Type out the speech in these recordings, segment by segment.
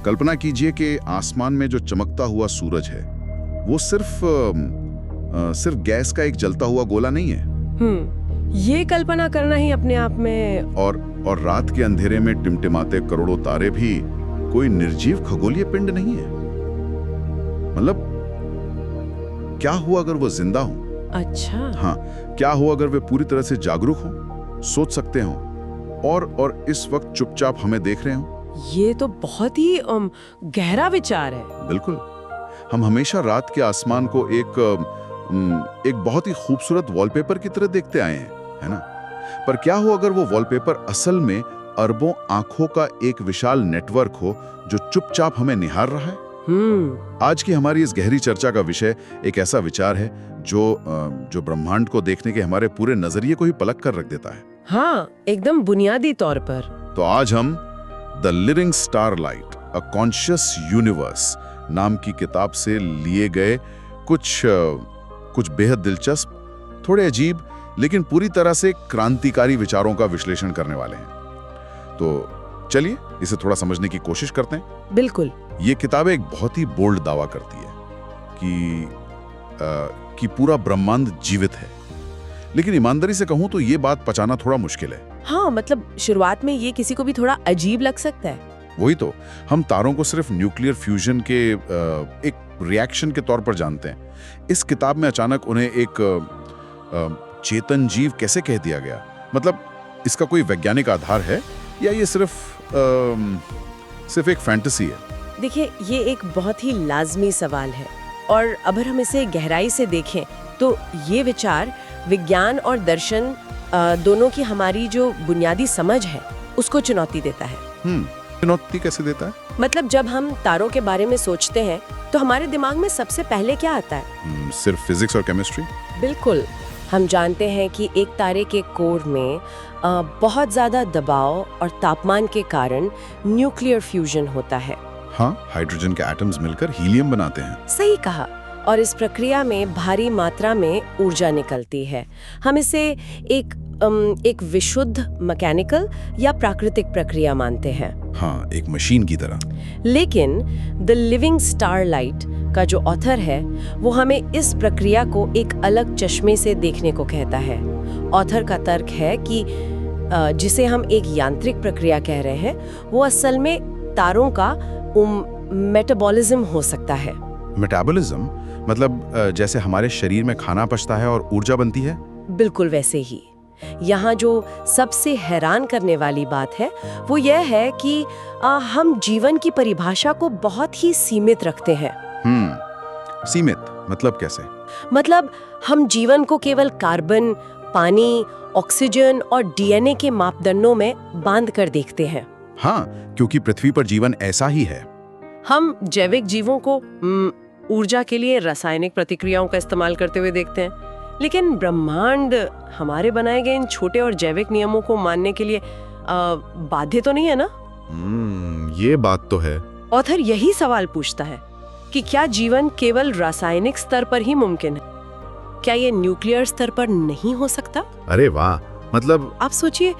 कल्पना कीजिए कि आसमान में जो चमकता हुआ सूरज है वो सिर्फ गैस का एक जलता हुआ गोला नहीं है। ये कल्पना करना ही अपने आप में। और रात के अंधेरे में टिमटिमाते करोड़ों तारे भी कोई निर्जीव खगोलीय पिंड नहीं है। मतलब क्या हुआ अगर वो जिंदा हो? अच्छा। हाँ, क्या हो अगर वे पूरी तरह से जागरूक हों, सोच सकते हों और इस वक्त चुपचाप हमें देख रहे हों? ये तो बहुत ही गहरा विचार है। बिल्कुल। हम हमेशा रात के आसमान को एक बहुत ही खूबसूरत वॉलपेपर की तरह देखते आए हैं, है ना? पर क्या हो अगर वो वॉलपेपर असल में अरबों आंखों का एक विशाल नेटवर्क हो जो चुपचाप हमें निहार रहा है? आज की हमारी इस गहरी चर्चा का विषय एक ऐसा विचार है जो ब्रह्मांड को देखने के हमारे पूरे नजरिए को ही पलट कर रख देता है। हाँ, एकदम बुनियादी तौर पर। तो आज हम the living starlight a conscious universe नाम की किताब से लिए गए कुछ बेहद दिलचस्प, थोड़े अजीब लेकिन पूरी तरह से क्रांतिकारी विचारों का विश्लेषण करने वाले हैं। तो चलिए इसे थोड़ा समझने की कोशिश करते हैं। बिल्कुल। ये किताब एक बहुत ही बोल्ड दावा करती है कि पूरा ब्रह्मांड जीवित है, लेकिन ईमानदारी से कहूं तो ये बात पचाना थोड़ा मुश्किल है। हाँ, मतलब शुरुआत में ये किसी को भी थोड़ा अजीब लग सकता है। वही तो, हम तारों को सिर्फ न्यूक्लियर फ्यूजन के एक रिएक्शन के तौर पर जानते हैं। इस किताब में अचानक उन्हें एक चेतन जीव कैसे कह दिया गया? मतलब इसका कोई वैज्ञानिक आधार है या ये सिर्फ एक फैंटेसी है? देखिए, ये एक बहुत ही लाजमी सवाल है और अगर हम इसे गहराई से देखें तो ये विचार विज्ञान और दर्शन दोनों की हमारी जो बुनियादी समझ है उसको चुनौती देता है। चुनौती कैसे देता है? मतलब जब हम तारों के बारे में सोचते हैं तो हमारे दिमाग में सबसे पहले क्या आता है? सिर्फ फिजिक्स और केमिस्ट्री? बिल्कुल। हम जानते हैं कि एक तारे के कोर में बहुत ज्यादा दबाव और तापमान के कारण न्यूक्लियर फ्यूजन होता है। हाँ, हाइड्रोजन के एटम्स मिलकर हीलियम बनाते हैं। सही कहा। और इस प्रक्रिया में भारी मात्रा में ऊर्जा निकलती है। हम इसे एक विशुद्ध मैकेनिकल या प्राकृतिक प्रक्रिया मानते हैं। हाँ, एक मशीन की तरह। लेकिन द लिविंग स्टारलाइट का जो ऑथर है वो हमें इस प्रक्रिया को एक अलग चश्मे से देखने को कहता है। ऑथर का तर्क है कि जिसे हम एक यांत्रिक प्रक्रिया कह रहे हैं वो असल में तारों का मेटाबॉलिज्म हो सकता है। मेटाबॉलिज्म मतलब जैसे हमारे शरीर में खाना पचता है और ऊर्जा बनती है? बिल्कुल वैसे ही। यहाँ जो सबसे हैरान करने वाली बात है वो यह है कि हम जीवन की परिभाषा को बहुत ही सीमित रखते हैं। सीमित मतलब कैसे? मतलब हम जीवन को केवल कार्बन, पानी, ऑक्सीजन और डीएनए के मापदंडों में बांध कर देखते हैं। हाँ, क्योंकि पृथ्वी पर जीवन ऐसा ही है। हम जैविक जीवों को ऊर्जा के लिए रासायनिक प्रतिक्रियाओं का इस्तेमाल करते हुए देखते हैं, लेकिन ब्रह्मांड हमारे बनाए गए इन छोटे और जैविक नियमों को मानने के लिए बाध्य तो नहीं है ना? ये बात तो है। ऑथर यही सवाल पूछता है कि क्या जीवन केवल रासायनिक स्तर पर ही मुमकिन है? क्या ये न्यूक्लियर स्तर पर नहीं हो सकता? अरे वाह, मतलब आप सोचिए,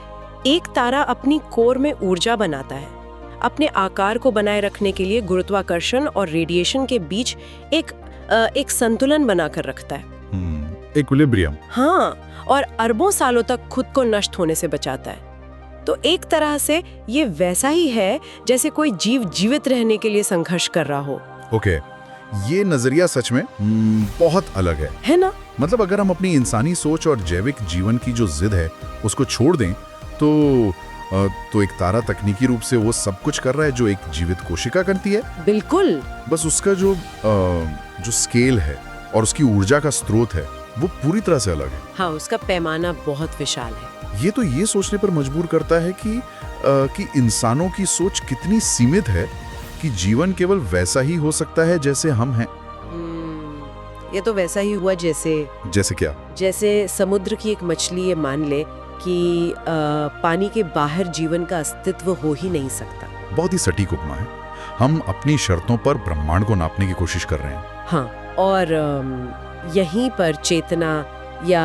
एक तारा अपनी कोर में ऊर्जा बनाता है, अपने आकार को बनाए रखने के लिए गुरुत्वाकर्षण और रेडिएशन के बीच एक संतुलन बनाकर रखता है। इक्विलिब्रियम। हाँ, और अरबों सालों तक खुद को नष्ट होने से बचाता है। तो एक तरह से ये वैसा ही है जैसे कोई जीव जीवित रहने के लिए संघर्ष कर रहा हो। ओके, ये नजरिया सच में बहुत अलग है ना? मतलब अगर हम अपनी इंसानी सोच और जैविक जीवन की जो जिद है उसको छोड़ दें तो एक तारा तकनीकी रूप से वो सब कुछ कर रहा है जो एक जीवित कोशिका करती है। बिल्कुल। बस उसका जो स्केल है और उसकी ऊर्जा का स्रोत है वो पूरी तरह से अलग है। हाँ, उसका पैमाना बहुत विशाल है। ये तो ये सोचने पर मजबूर करता है कि इंसानों की सोच कितनी सीमित है कि जीवन केवल वैसा ही हो सकता है जैसे हम हैं। ये तो वैसा ही हुआ जैसे क्या? जैसे समुद्र की एक मछली ये मान ले कि पानी के बाहर जीवन का अस्तित्व हो ही नहीं सकता। बहुत ही सटीक उपमा है। हम अपनी शर्तों पर ब्रह्मांड को नापने की कोशिश कर रहे हैं। हाँ, और यहीं पर चेतना या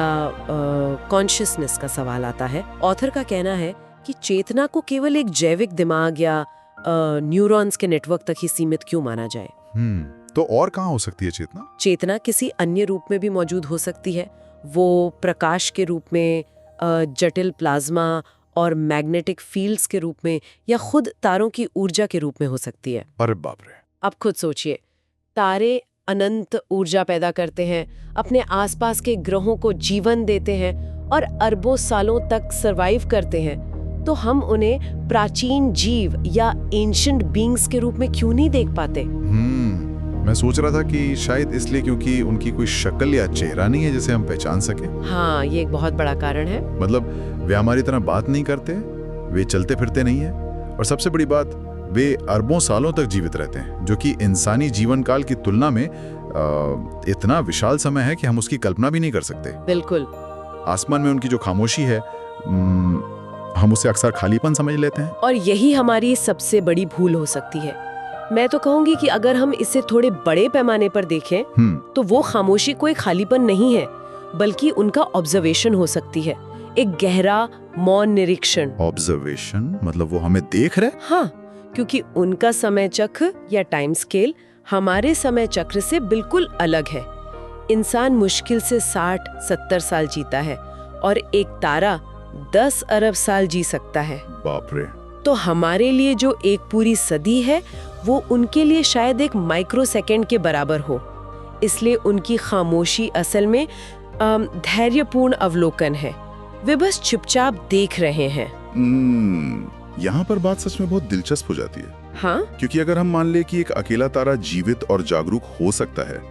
कॉन्शियसनेस का सवाल आता है। ऑथर का कहना है कि चेतना को केवल एक जैविक दिमाग या न्यूरॉन्स के नेटवर्क तक ही सीमित क्यों माना जाए। तो और कहाँ हो सकती है चेतना? चेतना किसी अन्य रूप में भी मौजूद हो सकती है। वो प्रकाश के रूप में, जटिल प्लाज्मा और मैग्नेटिक फील्ड्स के रूप में, या खुद तारों की ऊर्जा के रूप में हो सकती है। अरे बाप रे। अब खुद सोचिए, तारे अनंत ऊर्जा पैदा करते हैं, अपने आसपास के ग्रहों को जीवन देते हैं और अरबों सालों तक सरवाइव करते हैं। तो हम उन्हें प्राचीन जीव या एंशिएंट बीइंग्स के रूप में क्यों नहीं देख पाते? मैं सोच रहा था कि शायद इसलिए क्योंकि उनकी कोई शक्ल या चेहरा नहीं है जिसे हम पहचान सके। हाँ, ये एक बहुत बड़ा कारण है। मतलब वे हमारी तरह बात नहीं करते, वे चलते फिरते नहीं है, और सबसे बड़ी बात, वे अरबों सालों तक जीवित रहते हैं, जो कि इंसानी जीवन काल की तुलना में इतना विशाल समय है कि हम उसकी कल्पना भी नहीं कर सकते। बिल्कुल। आसमान में उनकी जो खामोशी है, हम उसे अक्सर खालीपन समझ लेते हैं। और यही हमारी सबसे बड़ी भूल हो सकती है। मैं तो कहूंगी कि अगर हम इसे थोड़े बड़े पैमाने पर देखें, तो वो खामोशी कोई खालीपन नहीं है, बल्कि उनका ऑब्जर्वेशन हो सकती है, एक गहरा मौन निरीक्षण। ऑब्जर्वेशन मतलब वो हमें देख रहे? हाँ, क्योंकि उनका समय चक्र या टाइम स्केल हमारे समय चक्र से बिल्कुल अलग है। इंसान मुश्किल से 60-70 साल जीता है और एक तारा 10 अरब साल जी सकता है। बाप रे। तो हमारे लिए जो एक पूरी सदी है, वो उनके लिए शायद एक माइक्रो सेकेंड के बराबर हो। इसलिए उनकी खामोशी असल में धैर्यपूर्ण अवलोकन है। वे बस चुपचाप देख रहे हैं। यहाँ पर बात सच में बहुत दिलचस्प हो जाती है। हाँ, क्योंकि अगर हम मान ले कि एक अकेला तारा जीवित और जागरूक हो सकता है,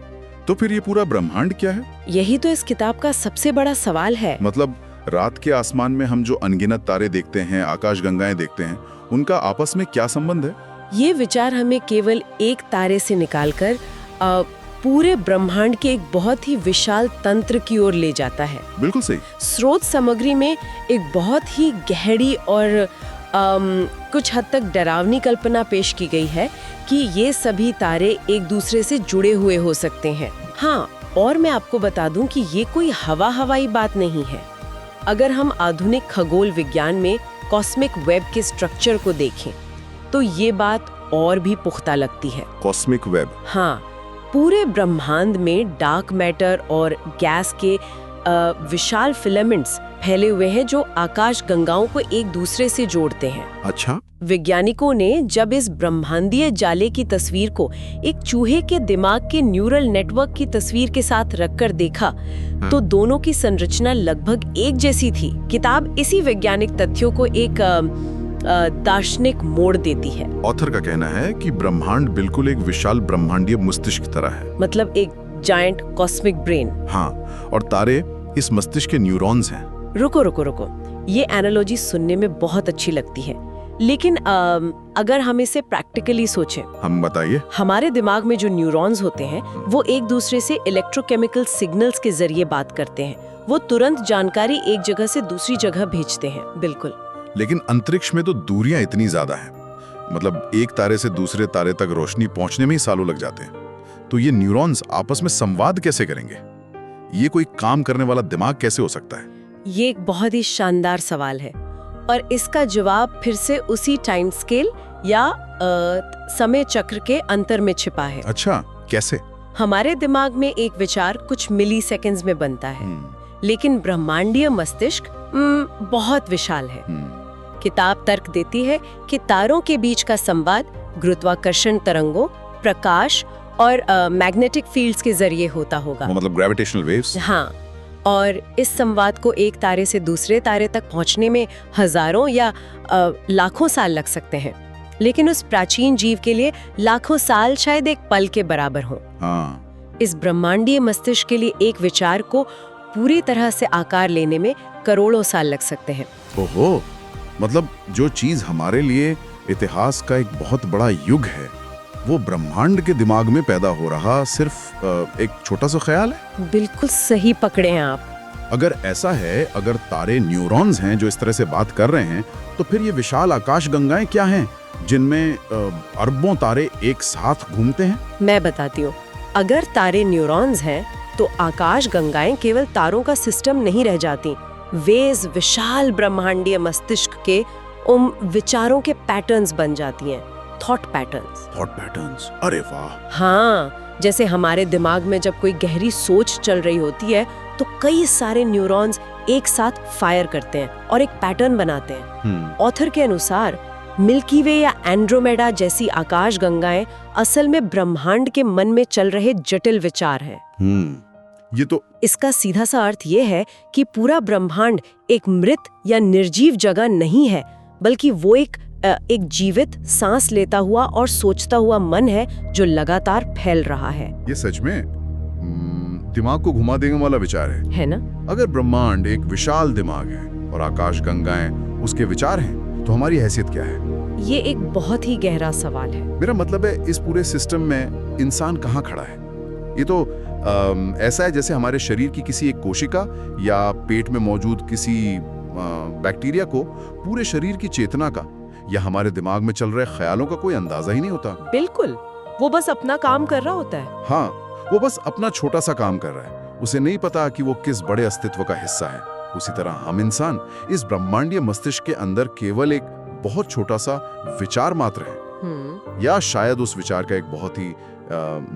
तो फिर ये पूरा ब्रह्मांड क्या है? यही तो इस किताब का सबसे बड़ा सवाल है। मतलब रात के आसमान में हम जो अनगिनत तारे देखते हैं, आकाशगंगाएं देखते हैं, उनका आपस में क्या संबंध है? ये विचार हमें केवल एक तारे से निकालकर पूरे ब्रह्मांड के एक बहुत ही विशाल तंत्र की ओर ले जाता है। बिल्कुल सही। स्रोत सामग्री में एक बहुत ही गहरी और कुछ हद तक डरावनी कल्पना पेश की गई है कि ये सभी तारे एक दूसरे से जुड़े हुए हो सकते हैं। हाँ, और मैं आपको बता दूं कि ये कोई हवाई बात नहीं है। अगर हम आधुनिक खगोल विज्ञान में कॉस्मिक वेब के स्ट्रक्चर को देखें, तो ये बात और भी पुख्ता लगती है। Cosmic web? हाँ, पूरे ब्रह्मांड में डार्क मैटर और गैस के विशाल फिलामेंट्स फैले हुए हैं जो आकाश गंगाओं को एक दूसरे से जोड़ते हैं। अच्छा। वैज्ञानिकों ने जब इस ब्रह्मांडीय जाले की तस्वीर को एक चूहे के दिमाग के न्यूरल नेटवर्क की तस्वीर के साथ रखकर देखा, तो दोनों की संरचना लगभग एक जैसी थी। किताब इसी वैज्ञानिक तथ्यों को एक दार्शनिक मोड़ देती है। ऑथर का कहना है कि ब्रह्मांड बिल्कुल एक विशाल ब्रह्मांडीय मस्तिष्क की तरह है। मतलब एक जायंट कॉस्मिक ब्रेन। हाँ, और तारे इस मस्तिष्क के न्यूरॉन्स हैं। रुको, ये एनालॉजी सुनने में बहुत अच्छी लगती है, लेकिन अगर हम इसे प्रैक्टिकली सोचें, हम बताइए। हमारे दिमाग में जो न्यूरॉन्स होते हैं, वो एक दूसरे से इलेक्ट्रोकेमिकल सिग्नल्स के जरिए बात करते हैं। वो तुरंत जानकारी एक जगह से दूसरी जगह भेजते हैं। बिल्कुल। लेकिन अंतरिक्ष में तो दूरियां इतनी ज्यादा हैं, मतलब एक तारे से दूसरे तारे तक रोशनी पहुंचने में ही सालों लग जाते हैं। तो ये न्यूरॉन्स आपस में संवाद कैसे करेंगे? ये कोई काम करने वाला दिमाग कैसे हो सकता है? ये एक बहुत ही शानदार सवाल है, और इसका जवाब फिर से उसी टाइम स्केल या समय चक्र के अंतर में छिपा है। अच्छा, कैसे? हमारे दिमाग में एक विचार कुछ मिली सेकेंड्स में बनता है, लेकिन ब्रह्मांडीय मस्तिष्क बहुत विशाल है। किताब तर्क देती है कि तारों के बीच का संवाद गुरुत्वाकर्षण तरंगों, प्रकाश और मैग्नेटिक फील्ड्स के जरिए होता होगा। मतलब ग्रेविटेशनल वेव्स? हाँ, और इस संवाद को एक तारे से दूसरे तारे तक पहुंचने में हजारों या लाखों साल लग सकते हैं, लेकिन उस प्राचीन जीव के लिए लाखों साल शायद एक पल के बराबर हो। हाँ। इस ब्रह्मांडीय मस्तिष्क के लिए एक विचार को पूरी तरह से आकार लेने में करोड़ों साल लग सकते हैं। ओहो, मतलब जो चीज हमारे लिए इतिहास का एक बहुत बड़ा युग है, वो ब्रह्मांड के दिमाग में पैदा हो रहा सिर्फ एक छोटा सा ख्याल है। बिल्कुल सही पकड़े हैं आप। अगर ऐसा है, अगर तारे न्यूरॉन्स हैं जो इस तरह से बात कर रहे हैं, तो फिर ये विशाल आकाश गंगाएं क्या हैं जिनमें अरबों तारे एक साथ घूमते हैं? मैं बताती हूँ। अगर तारे न्यूरॉन्स हैं, तो आकाश गंगाएं केवल तारों का सिस्टम नहीं रह जाती, वे विशाल ब्रह्मांडीय मस्तिष्क के विचारों के पैटर्न्स बन जाती हैं। Thought patterns. थॉट पैटर्न्स, अरे वाह। हाँ, जैसे हमारे दिमाग में जब कोई गहरी सोच चल रही होती है तो कई सारे न्यूरॉन्स एक साथ फायर करते हैं और एक पैटर्न बनाते हैं। ऑथर के अनुसार मिल्की वे या एंड्रोमेडा जैसी आकाशगंगाएं असल में ब्रह्मांड के मन में चल रहे जटिल विचार हैं। ये तो इसका सीधा सा अर्थ ये है कि पूरा ब्रह्मांड एक मृत या निर्जीव जगह नहीं है, बल्कि वो एक जीवित, सांस लेता हुआ और सोचता हुआ मन है जो लगातार फैल रहा है। ये सच में दिमाग को घुमा देने वाला विचार है ना? अगर ब्रह्मांड एक विशाल दिमाग है और आकाशगंगाएं उसके विचार हैं, तो हमारी हैसियत क्या है? ये एक बहुत ही गहरा सवाल है। मेरा मतलब है, इस पूरे सिस्टम में इंसान कहाँ खड़ा है? ये तो ऐसा है जैसे हमारे शरीर की किसी एक कोशिका या पेट में मौजूद किसी बैक्टीरिया को पूरे शरीर की चेतना का या हमारे दिमाग में चल रहे ख्यालों का कोई अंदाजा ही नहीं होता। बिल्कुल, वो बस अपना काम कर रहा होता है। हाँ, वो बस अपना छोटा सा काम कर रहा है, उसे नहीं पता कि वो किस बड़े अस्तित्व का हिस्सा है। उसी तरह हम इंसान इस ब्रह्मांडीय मस्तिष्क के अंदर केवल एक बहुत छोटा सा विचार मात्र है, या शायद उस विचार का एक बहुत ही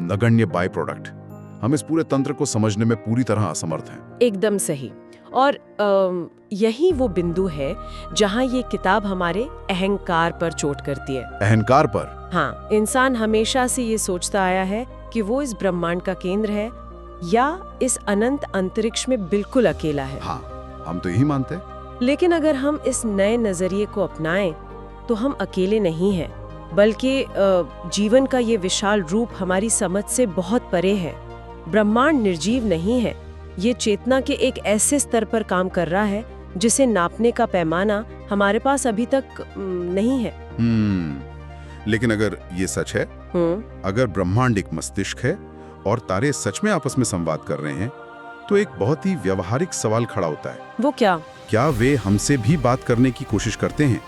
नगण्य बाय प्रोडक्ट। हम इस पूरे तंत्र को समझने में पूरी तरह असमर्थ हैं। एकदम सही। और यही वो बिंदु है जहाँ ये किताब हमारे अहंकार पर चोट करती है। अहंकार पर? हाँ, इंसान हमेशा से ये सोचता आया है कि वो इस ब्रह्मांड का केंद्र है या इस अनंत अंतरिक्ष में बिल्कुल अकेला है। हाँ, हम तो यही मानते हैं। लेकिन अगर हम इस नए नजरिए को अपनाएं तो हम अकेले नहीं हैं, बल्कि जीवन का ये विशाल रूप हमारी समझ से बहुत परे है। ब्रह्मांड निर्जीव नहीं है, ये चेतना के एक ऐसे स्तर पर काम कर रहा है जिसे नापने का पैमाना हमारे पास अभी तक नहीं है। लेकिन अगर ये सच है, अगर ब्रह्मांड एक मस्तिष्क है और तारे सच में आपस में संवाद कर रहे हैं, तो एक बहुत ही व्यवहारिक सवाल खड़ा होता है। वो क्या? क्या वे हमसे भी बात करने की कोशिश करते हैं?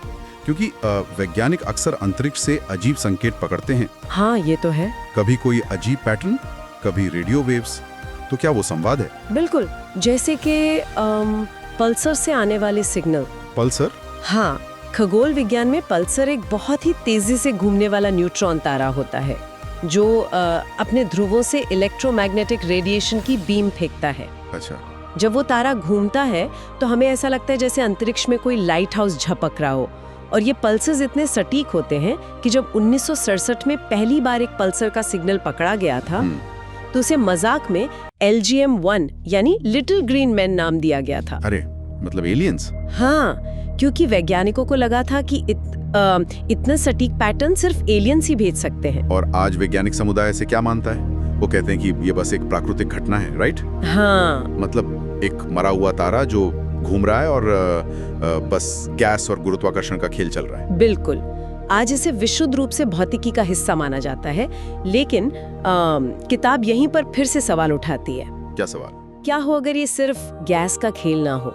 क्योंकि वैज्ञानिक अक्सर अंतरिक्ष से अजीब संकेत पकड़ते हैं। हाँ, ये तो है। कभी कोई अजीब पैटर्न, कभी रेडियो वेव्स। तो क्या वो संवाद है? बिल्कुल, जैसे कि पल्सर से आने वाले सिग्नल। पल्सर? हाँ, खगोल विज्ञान में पल्सर एक बहुत ही तेजी से घूमने वाला न्यूट्रॉन तारा होता है जो अपने ध्रुवों से इलेक्ट्रोमैग्नेटिक रेडिएशन की बीम फेंकता है। अच्छा। जब वो तारा घूमता है तो हमें ऐसा लगता है जैसे अंतरिक्ष में कोई लाइट हाउस झपक रहा हो। और ये पल्सेस इतने सटीक होते हैं कि जब 1967 में पहली बार एक पल्सर का सिग्नल पकड़ा गया था तो उसे मजाक में LGM-1 यानी लिटिल ग्रीन मैन नाम दिया गया था। अरे, मतलब एलियंस? हाँ, क्योंकि वैज्ञानिकों को लगा था कि इतना सटीक पैटर्न सिर्फ एलियंस ही भेज सकते हैं। और आज वैज्ञानिक समुदाय से क्या मानता है? वो कहते हैं कि ये बस एक प्राकृतिक घटना है, राइट? हाँ, मतलब एक मरा हुआ तारा जो घूम रहा है और बस गैस और गुरुत्वाकर्षण का खेल चल रहा है। बिल्कुल। आज इसे विशुद्ध रूप से भौतिकी का हिस्सा माना जाता है, लेकिन किताब यहीं पर फिर से सवाल उठाती है। क्या सवाल? क्या हो अगर ये सिर्फ गैस का खेल ना हो?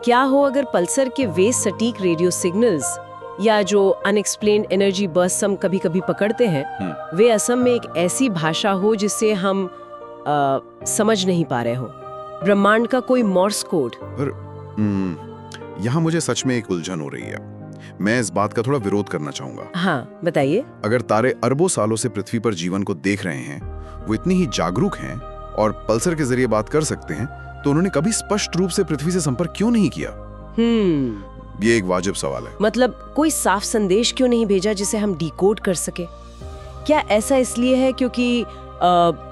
क्या हो अगर पल्सर के वे सटीक रेडियो सिग्नल्स या जो अनएक्सप्लेन्ड एनर्जी बर्स्ट हम कभी-कभी पकड़ते हैं, वे असम में एक ऐसी भाषा हो जिसे हम समझ नहीं पा रहे हो, ब्रह्मांड का कोई मॉर्स कोड। पर यहाँ मुझे सच में एक उलझन हो रही है। मैं इस बात का थोड़ा विरोध करना चाहूंगा। हाँ, बताइए। अगर तारे अरबों सालों से पृथ्वी पर जीवन को देख रहे हैं, वो इतनी ही जागरूक हैं और पल्सर के जरिए बात कर सकते हैं, तो उन्होंने कभी स्पष्ट रूप से पृथ्वी से संपर्क क्यों नहीं किया? ये एक वाजिब सवाल है। मतलब कोई साफ संदेश क्यों नहीं भेजा जिसे हम डिकोड कर सके? क्या ऐसा इसलिए है क्योंकि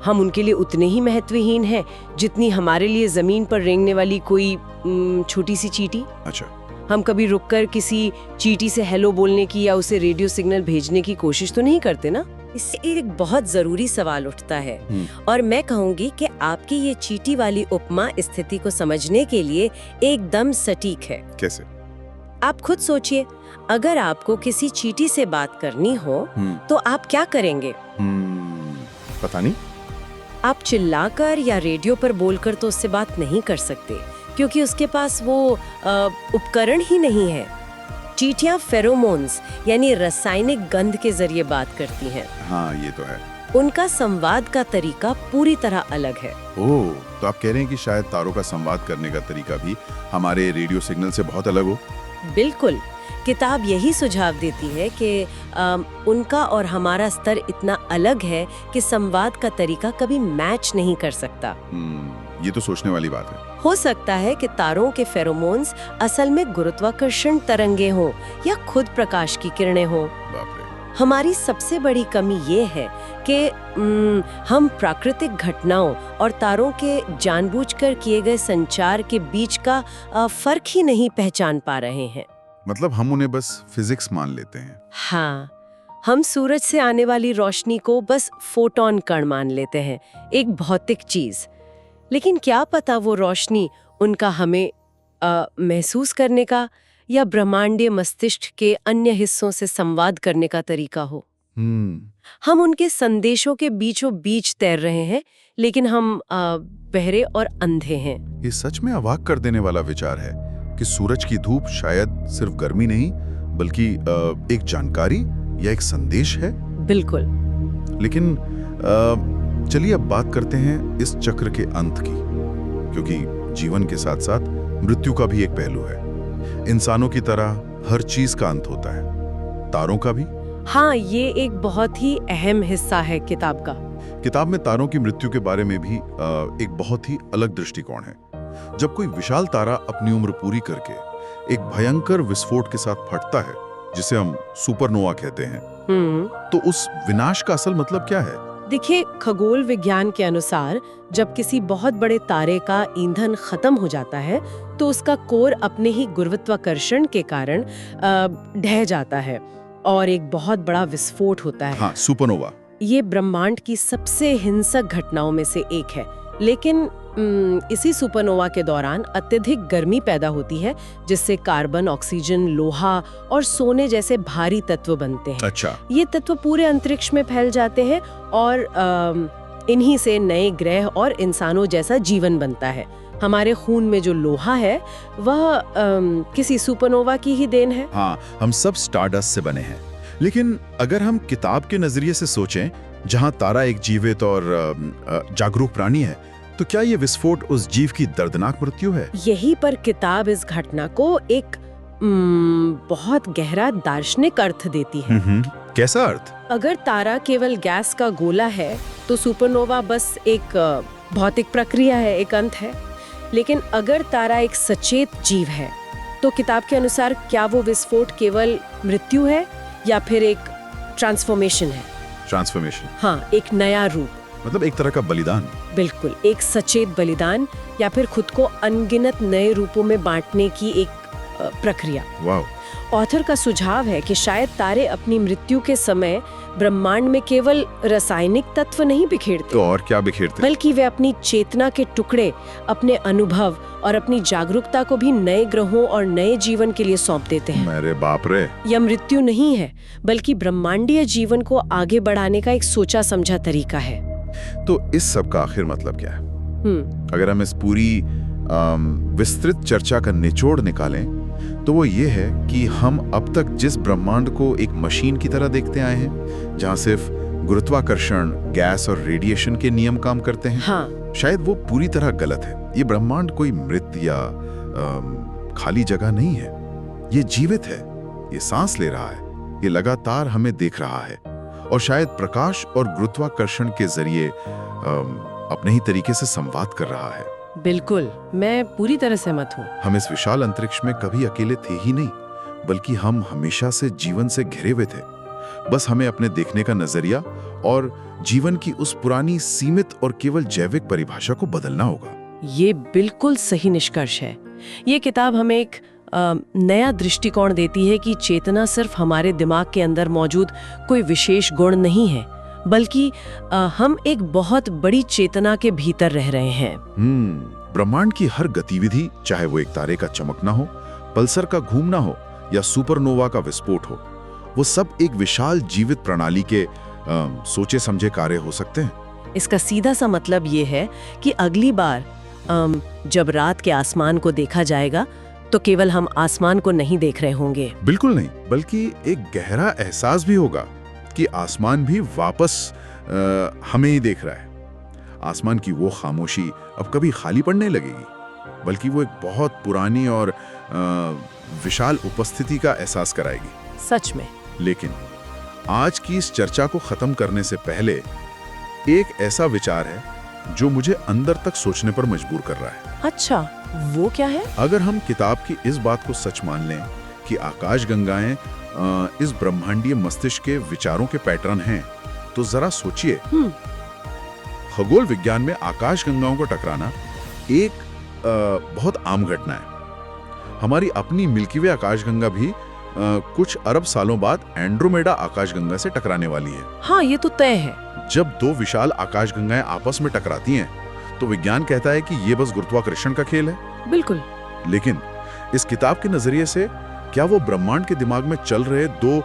हम उनके लिए उतने ही महत्वहीन हैं जितनी हमारे लिए जमीन पर रेंगने वाली कोई छोटी सी चींटी? अच्छा। हम कभी रुककर किसी चींटी से हेलो बोलने की या उसे रेडियो सिग्नल भेजने की कोशिश तो नहीं करते ना? इससे एक बहुत जरूरी सवाल उठता है और मैं कहूंगी कि आपकी ये चींटी वाली उपमा स्थिति को समझने के लिए एकदम सटीक है। कैसे? आप खुद सोचिए, अगर आपको किसी चींटी से बात करनी हो तो आप क्या करेंगे? पता नहीं। आप चिल्लाकर या रेडियो पर बोलकर तो उससे बात नहीं कर सकते क्योंकि उसके पास वो उपकरण ही नहीं है। चींटियां फेरोमोन्स यानी रासायनिक गंध के जरिए बात करती हैं। हाँ, ये तो है। उनका संवाद का तरीका पूरी तरह अलग है। ओह, तो आप कह रहे हैं कि शायद तारों का संवाद करने का तरीका भी हमारे रेडियो सिग्नल से बहुत अलग हो? बिल्कुल। किताब यही सुझाव देती है कि उनका और हमारा स्तर इतना अलग है कि संवाद का तरीका कभी मैच नहीं कर सकता। ये तो सोचने वाली बात है। हो सकता है कि तारों के फेरोमोन्स असल में गुरुत्वाकर्षण तरंगे हों या खुद प्रकाश की किरणें हों। बाप रे। हमारी सबसे बड़ी कमी ये है कि हम प्राकृतिक घटनाओं और तारों के जानबूझकर किए गए संचार के बीच का फर्क ही नहीं पहचान पा रहे हैं। मतलब हम उन्हें बस फिजिक्स मान लेते हैं। हाँ, हम सूरज से आने वाली रोशनी को बस फोटोन कण मान लेते हैं, एक भौतिक चीज। लेकिन क्या पता वो रोशनी उनका हमें महसूस करने का या ब्रह्मांडीय मस्तिष्क के अन्य हिस्सों से संवाद करने का तरीका हो। हम उनके संदेशों के बीचों बीच तैर रहे हैं, लेकिन हम बहरे और अंधे हैं। ये सच में अवाक कर देने वाला विचार है कि सूरज की धूप शायद सिर्फ गर्मी नहीं बल्कि एक जानकारी या एक संदेश है। बिल्कुल। लेकिन चलिए अब बात करते हैं इस चक्र के अंत की, क्योंकि जीवन के साथ साथ मृत्यु का भी एक पहलू है। इंसानों की तरह हर चीज का अंत होता है, तारों का भी। हाँ, ये एक बहुत ही अहम हिस्सा है किताब का। किताब में तारों की मृत्यु के बारे में भी एक बहुत ही अलग दृष्टिकोण है। जब कोई विशाल तारा अपनी उम्र पूरी करके एक भयंकर विस्फोट के साथ फटता है, जिसे हम सुपरनोवा कहते हैं, तो उस विनाश का असल मतलब क्या है? देखिए, खगोल विज्ञान के अनुसार जब किसी बहुत बड़े तारे का ईंधन खत्म हो जाता है तो उसका कोर अपने ही गुरुत्वाकर्षण के कारण ढह जाता है और एक बहुत बड़ा विस्फोट होता है। हाँ, सुपरनोवा। ये ब्रह्मांड की सबसे हिंसक घटनाओं में से एक है। लेकिन इसी सुपरनोवा के दौरान अत्यधिक गर्मी पैदा होती है, जिससे कार्बन, ऑक्सीजन, लोहा और सोने जैसे भारी तत्व बनते हैं। अच्छा। ये तत्व पूरे अंतरिक्ष में फैल जाते हैं और इन्हीं से नए ग्रह और इंसानों जैसा जीवन बनता है। हमारे खून में जो लोहा है वह किसी सुपरनोवा की ही देन है। हाँ, हम सब स्टारडस्ट से बने हैं। लेकिन अगर हम किताब के नजरिए से सोचें, जहां तारा एक जीवित और जागरूक प्राणी है, तो क्या ये विस्फोट उस जीव की दर्दनाक मृत्यु है? यही पर किताब इस घटना को एक बहुत गहरा दार्शनिक अर्थ देती है। कैसा अर्थ? अगर तारा केवल गैस का गोला है तो सुपरनोवा बस एक भौतिक प्रक्रिया है, एक अंत है। लेकिन अगर तारा एक सचेत जीव है तो किताब के अनुसार क्या वो विस्फोट केवल मृत्यु है या फिर एक ट्रांसफॉर्मेशन है? ट्रांसफॉर्मेशन। हाँ, एक नया रूप। मतलब एक तरह का बलिदान। बिल्कुल, एक सचेत बलिदान या फिर खुद को अनगिनत नए रूपों में बांटने की एक प्रक्रिया। वाह। ऑथर का सुझाव है कि शायद तारे अपनी मृत्यु के समय ब्रह्मांड में केवल रासायनिक तत्व नहीं बिखेरते, तो और क्या बिखेरते? बल्कि वे अपनी चेतना के टुकड़े, अपने अनुभव और अपनी जागरूकता को भी नए ग्रहों और नए जीवन के लिए सौंप देते हैं। मेरे बाप रे। यह मृत्यु नहीं है, बल्कि ब्रह्मांडीय जीवन को आगे बढ़ाने का एक सोचा समझा तरीका है। तो इस सब का आखिर मतलब क्या है? अगर हम इस पूरी विस्तृत चर्चा का निचोड़ निकालें तो वो ये है कि हम अब तक जिस ब्रह्मांड को एक मशीन की तरह देखते आए हैं, जहां सिर्फ गुरुत्वाकर्षण, गैस और रेडिएशन के नियम काम करते हैं, हाँ, शायद वो पूरी तरह गलत है। ये ब्रह्मांड कोई मृत या खाली जगह नहीं है। ये जीवित है, ये सांस ले रहा है, ये लगातार हमें देख रहा है और शायद प्रकाश और गुरुत्वाकर्षण के जरिए अपने ही तरीके से संवाद कर रहा है। बिल्कुल, मैं पूरी तरह सहमत हूँ। हम इस विशाल अंतरिक्ष में कभी अकेले थे ही नहीं, बल्कि हम हमेशा से जीवन से घिरे हुए थे। बस हमें अपने देखने का नजरिया और जीवन की उस पुरानी सीमित और केवल जैविक परिभाषा को बदलना होगा। ये बिल्कुल सही निष्कर्ष है। ये किताब हमें एक नया दृष्टिकोण देती है कि चेतना सिर्फ हमारे दिमाग के अंदर मौजूद कोई विशेष गुण नहीं है, बल्कि हम एक बहुत बड़ी चेतना के भीतर रह रहे हैं। ब्रह्मांड की हर गतिविधि, चाहे वो एक तारे का चमकना हो, पल्सर का घूमना हो या सुपरनोवा का विस्फोट हो, वो सब एक विशाल जीवित प्रणाली के सोचे समझे कार्य हो सकते हैं। इसका सीधा सा मतलब ये है कि अगली बार जब रात के आसमान को देखा जाएगा तो केवल हम आसमान को नहीं देख रहे होंगे। बिल्कुल नहीं, बल्कि एक गहरा एहसास भी होगा कि आसमान भी वापस हमें ही देख रहा है। आसमान की वो खामोशी अब कभी खाली पड़ने लगेगी। बल्कि वो एक बहुत पुरानी और विशाल उपस्थिति का एहसास कराएगी। सच में। लेकिन आज की इस चर्चा को खत्म करने से पहले एक ऐसा विचार है जो मुझे अंदर तक सोचने पर मजबूर कर रहा है। अच्छा, वो क्या है? अगर हम किताब की इस बात को सच मान लें कि आकाशगंगाएं इस ब्रह्मांडीय मस्तिष्क के विचारों के पैटर्न हैं, तो जरा सोचिए, खगोल विज्ञान में आकाशगंगाओं को टकराना एक बहुत आम घटना है। हमारी अपनी मिल्की वे आकाशगंगा भी कुछ अरब सालों बाद एंड्रोमेडा आकाशगंगा से टकराने वाली है। हाँ, ये तो तय है। जब दो विशाल आकाशगंगाएं आपस में टकराती हैं, तो विज्ञान कहता है कि ये बस गुरुत्वाकर्षण का खेल है। बिल्कुल। लेकिन इस किताब के नजरिए से क्या वो ब्रह्मांड के दिमाग में चल रहे दो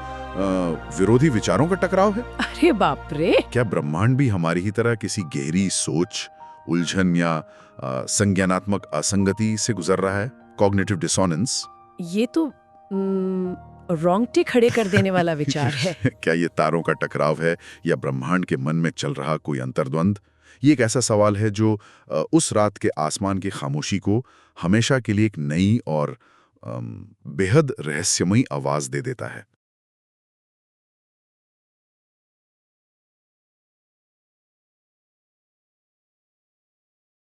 विरोधी विचारों का टकराव है? अरे बाप रे! क्या ब्रह्मांड भी हमारी ही तरह किसी गहरी सोच, उलझन या संज्ञानात्मक असंगति से गुजर रहा है? Cognitive dissonance. ये तो रोंगटे खड़े कर देने वाला विचार है। क्या ये तारों का टकराव है या ब्रह्मांड के मन में चल रहा कोई अंतर्द्वंद? ये एक ऐसा सवाल है जो उस रात के आसमान की खामोशी को हमेशा के लिए एक नई और बेहद रहस्यमयी आवाज दे देता है।